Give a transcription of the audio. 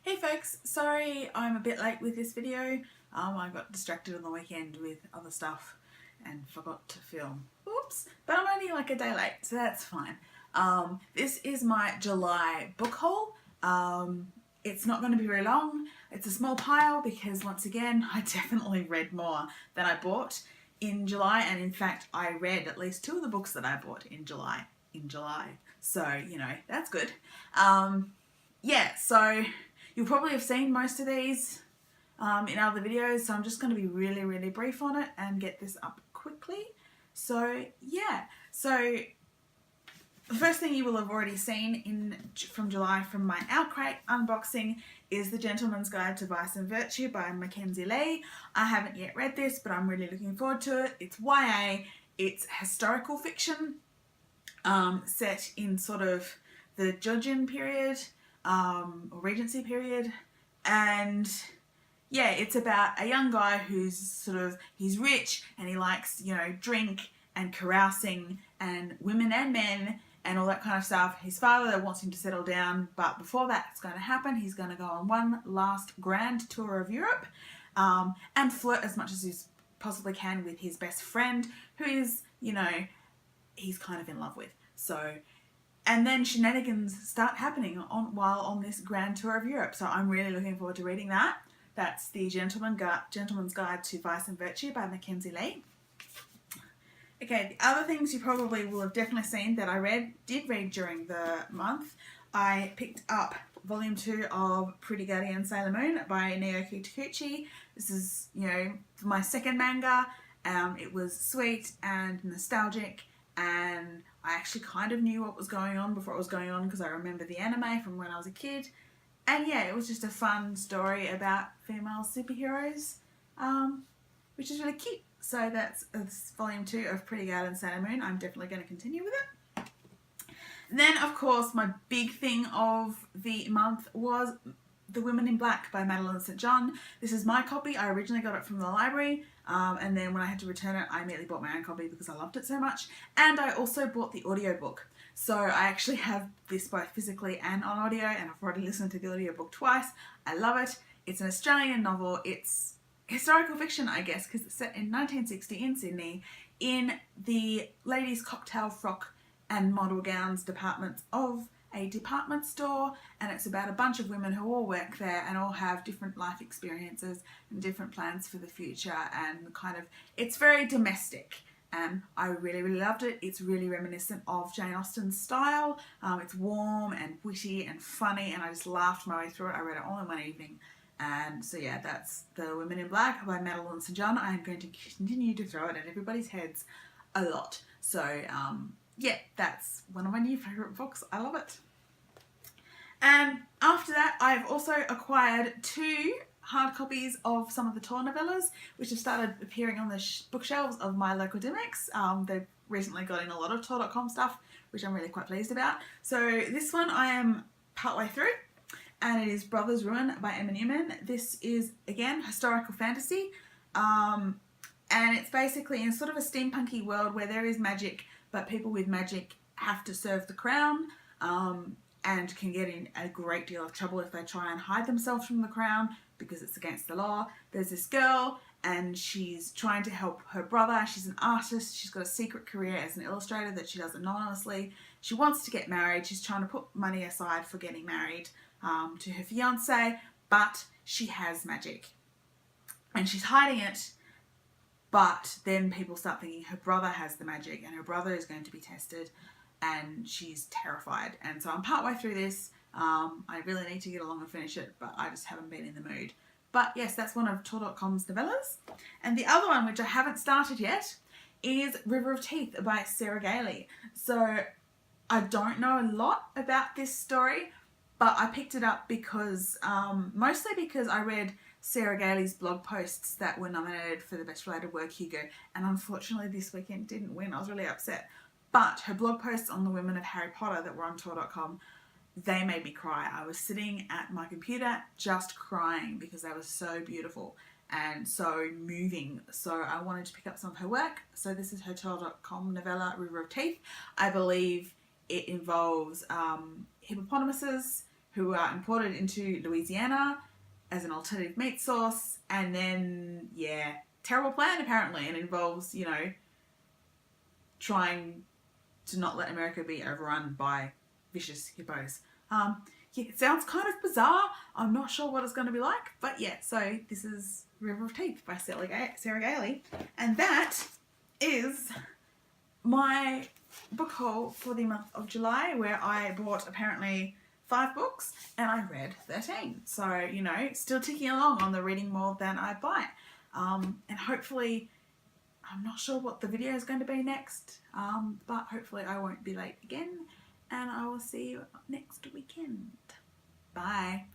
Hey folks, sorry I'm a bit late with this video. I got distracted on the weekend with other stuff and forgot to film. Oops, but I'm only like a day late, so that's fine. This is my July book haul. It's not going to be very long. It's a small pile because once again, I definitely read more than I bought in July, and in fact, I read at least 2 of the books that I bought in July. So, you know, that's good. Yeah, so you'll probably have seen most of these in other videos, so I'm just going to be really brief on it and get this up quickly. So yeah, so the first thing you will have already seen from July from my Outcrate unboxing is The Gentleman's Guide to Vice and Virtue by Mackenzi. I haven't yet read this, but I'm really looking forward to it. It's YA, it's historical fiction, set in sort of the Georgian period, or Regency period, and yeah, it's about a young guy who's he's rich and he likes, you know, drink and carousing and women and men and all that kind of stuff. His father wants him to settle down, but before that's going to happen, he's going to go on one last grand tour of Europe and flirt as much as he possibly can with his best friend, who is, you know, he's kind of in love with. So, and then shenanigans start happening while on this grand tour of Europe. So I'm really looking forward to reading that. That's The Gentleman's Guide to Vice and Virtue by Mackenzi. Okay, the other things you probably will have definitely seen that I did read during the month. I picked up volume 2 of Pretty Guardian Sailor Moon by Naoko Takeuchi. This is, you know, my second manga. It was sweet and nostalgic, and I actually kind of knew what was going on before it was going on because I remember the anime from when I was a kid. And yeah, it was just a fun story about female superheroes, which is really cute. So that's volume 2 of Pretty Guardian Sailor Moon. I'm definitely going to continue with it. And then, of course, my big thing of the month was The Women in Black by Madeleine St. John. This is my copy. I originally got it from the library, and then when I had to return it, I immediately bought my own copy because I loved it so much. And I also bought the audiobook. So I actually have this both physically and on audio, and I've already listened to the audiobook twice. I love it. It's an Australian novel. It's historical fiction, I guess, because it's set in 1960 in Sydney in the ladies' cocktail frock and model gowns departments of a department store, and it's about a bunch of women who all work there and all have different life experiences and different plans for the future, and kind of, it's very domestic. And I really loved it. It's really reminiscent of Jane Austen's style. It's warm and witty and funny, and I just laughed my way through it. I read it all in one evening. And so yeah, that's The Women in Black by Madeleine St. John. I am going to continue to throw it at everybody's heads a lot. So yeah, that's one of my new favourite books. I love it. And after that, I've also acquired 2 hard copies of some of the Tor novellas, which have started appearing on the bookshelves of my local Dimex. They've recently got in a lot of Tor.com stuff, which I'm really quite pleased about. So this one I am partway through, and it is Brothers Ruin by Emma Newman. This is, again, historical fantasy, and it's basically in sort of a steampunky world where there is magic, but people with magic have to serve the crown, and can get in a great deal of trouble if they try and hide themselves from the crown because it's against the law. There's this girl, and she's trying to help her brother. She's an artist. She's got a secret career as an illustrator that she does anonymously. She wants to get married. She's trying to put money aside for getting married to her fiance, but she has magic and she's hiding it. But then people start thinking her brother has the magic and her brother is going to be tested, and she's terrified. And so I'm partway through this. I really need to get along and finish it, but I just haven't been in the mood. But yes, that's one of Tor.com's novellas. And the other one, which I haven't started yet, is River of Teeth by Sarah Gailey. So I don't know a lot about this story, but I picked it up because, mostly because I read Sarah Gailey's blog posts that were nominated for the Best Related Work Hugo, and unfortunately this weekend didn't win. I was really upset. But her blog posts on the women of Harry Potter that were on Tor.com, they made me cry. I was sitting at my computer just crying because they were so beautiful and so moving. So I wanted to pick up some of her work. So this is her Tor.com novella, River of Teeth. I believe it involves hippopotamuses who are imported into Louisiana as an alternative meat source. And then, yeah, terrible plan apparently, and involves, you know, trying to not let America be overrun by vicious hippos. Yeah, it sounds kind of bizarre. I'm not sure what it's going to be like, but yeah, so this is River of Teeth by Sarah Gailey, and that is my book haul for the month of July, where I bought apparently 5 books and I read 13. So, you know, still ticking along on the reading more than I buy. And hopefully, I'm not sure what the video is going to be next, but hopefully I won't be late again, and I will see you next weekend. Bye.